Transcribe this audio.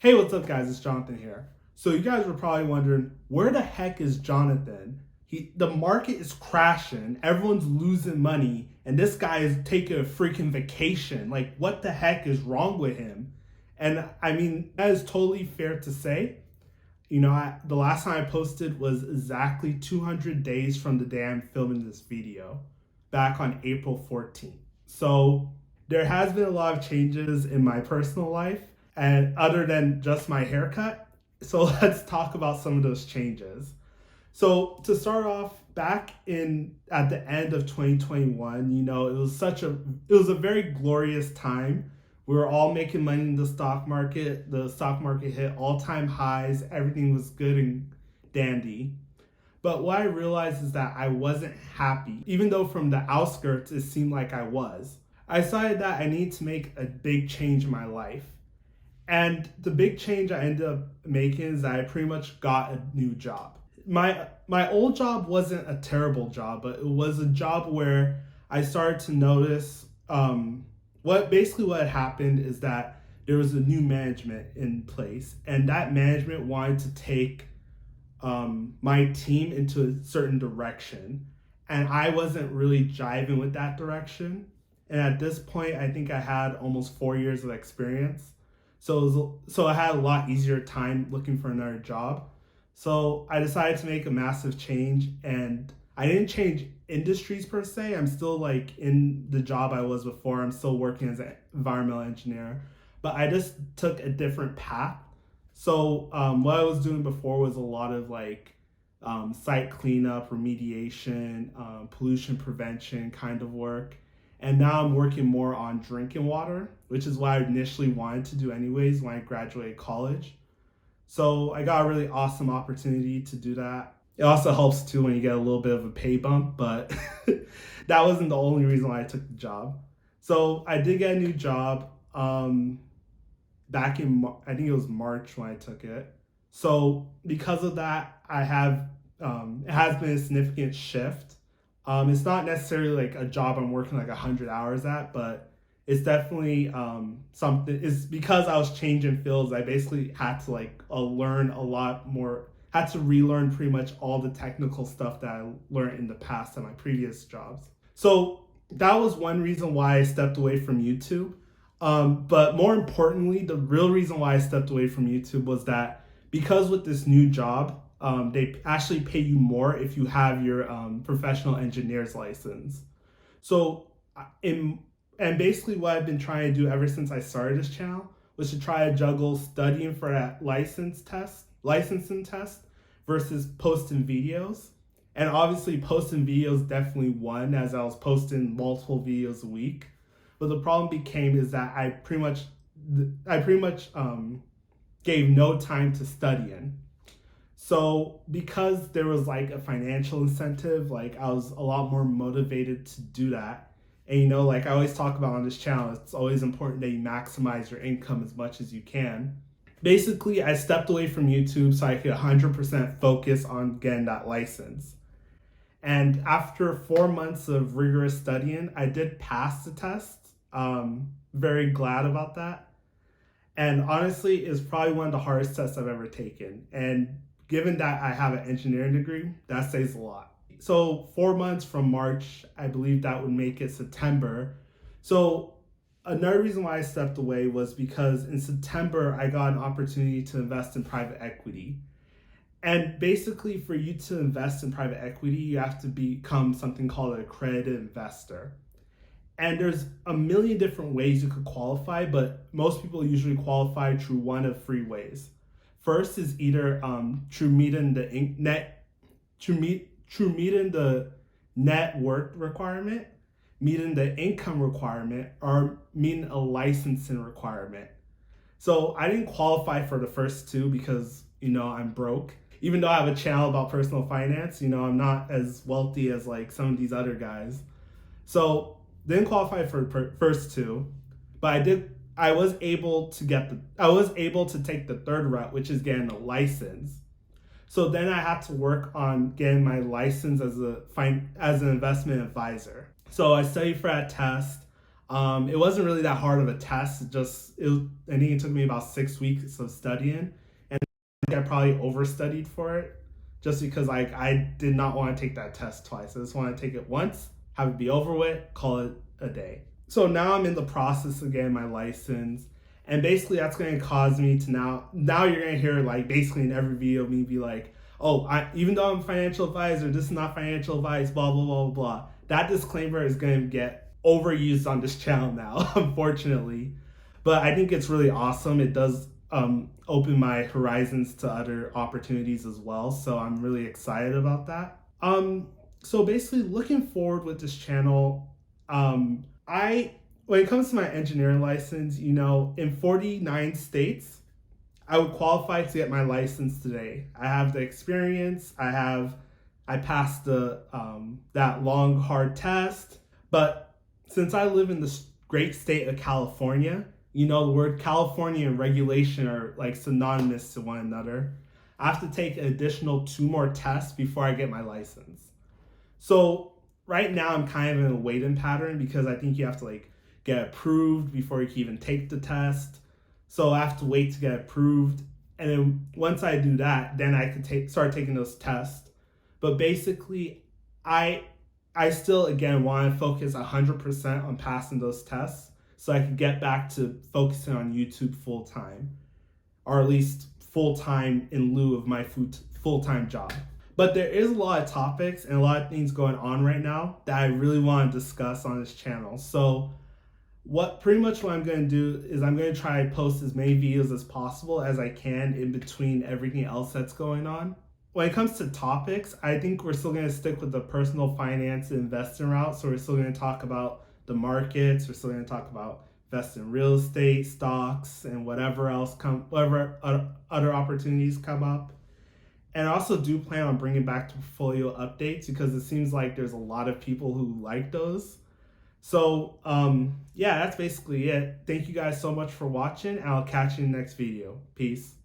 Hey, what's up, guys? It's Jonathan here. So you guys were probably wondering, where the heck is Jonathan? The market is crashing, everyone's losing money, and this guy is taking a freaking vacation. Like, what the heck is wrong with him? And I mean, that is totally fair to say. The last time I posted was exactly 200 days from the day I'm filming this video, back on April 14th. So there has been a lot of changes in my personal life, and other than just my haircut. So let's talk about some of those changes. So to start off, back at the end of 2021, it was a very glorious time. We were all making money in the stock market. The stock market hit all-time highs. Everything was good and dandy. But what I realized is that I wasn't happy, even though from the outskirts it seemed like I was. I decided that I need to make a big change in my life. And the big change I ended up making is that I pretty much got a new job. My old job wasn't a terrible job, but it was a job where I started to notice what had happened is that there was a new management in place, and that management wanted to take my team into a certain direction, and I wasn't really jiving with that direction. And at this point, I think I had almost 4 years of experience. So I had a lot easier time looking for another job. So I decided to make a massive change, and I didn't change industries per se. I'm still like in the job I was before. I'm still working as an environmental engineer, but I just took a different path. So what I was doing before was a lot of site cleanup, remediation, pollution prevention kind of work. And now I'm working more on drinking water, which is what I initially wanted to do anyways when I graduated college. So I got a really awesome opportunity to do that. It also helps too when you get a little bit of a pay bump, but that wasn't the only reason why I took the job. So I did get a new job back in, I think it was March when I took it. So because of that, it has been a significant shift. It's not necessarily like a job I'm working like 100 hours at, but it's definitely something. It's because I was changing fields. I basically had to learn a lot more, had to relearn pretty much all the technical stuff that I learned in the past at my previous jobs. So that was one reason why I stepped away from YouTube. But more importantly, the real reason why I stepped away from YouTube was that because with this new job, they actually pay you more if you have your professional engineer's license. So, and basically what I've been trying to do ever since I started this channel was to try to juggle studying for that licensing test versus posting videos. And obviously posting videos definitely won, as I was posting multiple videos a week. But the problem became is that I pretty much gave no time to studying. So because there was a financial incentive, I was a lot more motivated to do that. And I always talk about on this channel, it's always important that you maximize your income as much as you can. Basically, I stepped away from YouTube so I could 100% focus on getting that license. And after 4 months of rigorous studying, I did pass the test. Very glad about that. And honestly, it's probably one of the hardest tests I've ever taken. And given that I have an engineering degree, that says a lot. So 4 months from March, I believe that would make it September. So another reason why I stepped away was because in September, I got an opportunity to invest in private equity. And basically for you to invest in private equity, you have to become something called an accredited investor. And there's a million different ways you could qualify, but most people usually qualify through one of three ways. First is either through meeting the net worth requirement, meeting the income requirement, or meeting a licensing requirement. So I didn't qualify for the first two because I'm broke. Even though I have a channel about personal finance, I'm not as wealthy as some of these other guys. So didn't qualify for the first two, but I was able to take the third route, which is getting a license. So then I had to work on getting my license as an investment advisor. So I studied for that test. It wasn't really that hard of a test. I think it took me about 6 weeks of studying, and I probably overstudied for it, just because like I did not want to take that test twice. I just want to take it once, have it be over with, call it a day. So now I'm in the process of getting my license, and basically that's going to cause me to now you're going to hear like basically in every video me be like, oh, even though I'm a financial advisor, this is not financial advice, blah blah blah blah. That disclaimer is going to get overused on this channel now, unfortunately. But I think it's really awesome. It does open my horizons to other opportunities as well. So I'm really excited about that. So basically, looking forward with this channel, I when it comes to my engineering license, in 49 states, I would qualify to get my license today. I have the experience. I passed the that long hard test. But since I live in the great state of California, the word California and regulation are like synonymous to one another. I have to take an additional 2 more tests before I get my license. So right now I'm kind of in a waiting pattern because I think you have to like get approved before you can even take the test. So I have to wait to get approved. And then once I do that, then I can start taking those tests. But basically, I still, again, want to focus 100% on passing those tests so I can get back to focusing on YouTube full time, or at least full time in lieu of my full-time job. But there is a lot of topics and a lot of things going on right now that I really want to discuss on this channel. So what I'm going to do is I'm going to try to post as many videos as possible as I can in between everything else that's going on. When it comes to topics, I think we're still going to stick with the personal finance and investing route. So we're still going to talk about the markets. We're still going to talk about investing in real estate, stocks, and whatever other opportunities come up. And I also do plan on bringing back portfolio updates because it seems like there's a lot of people who like those. So, yeah, that's basically it. Thank you guys so much for watching, and I'll catch you in the next video. Peace.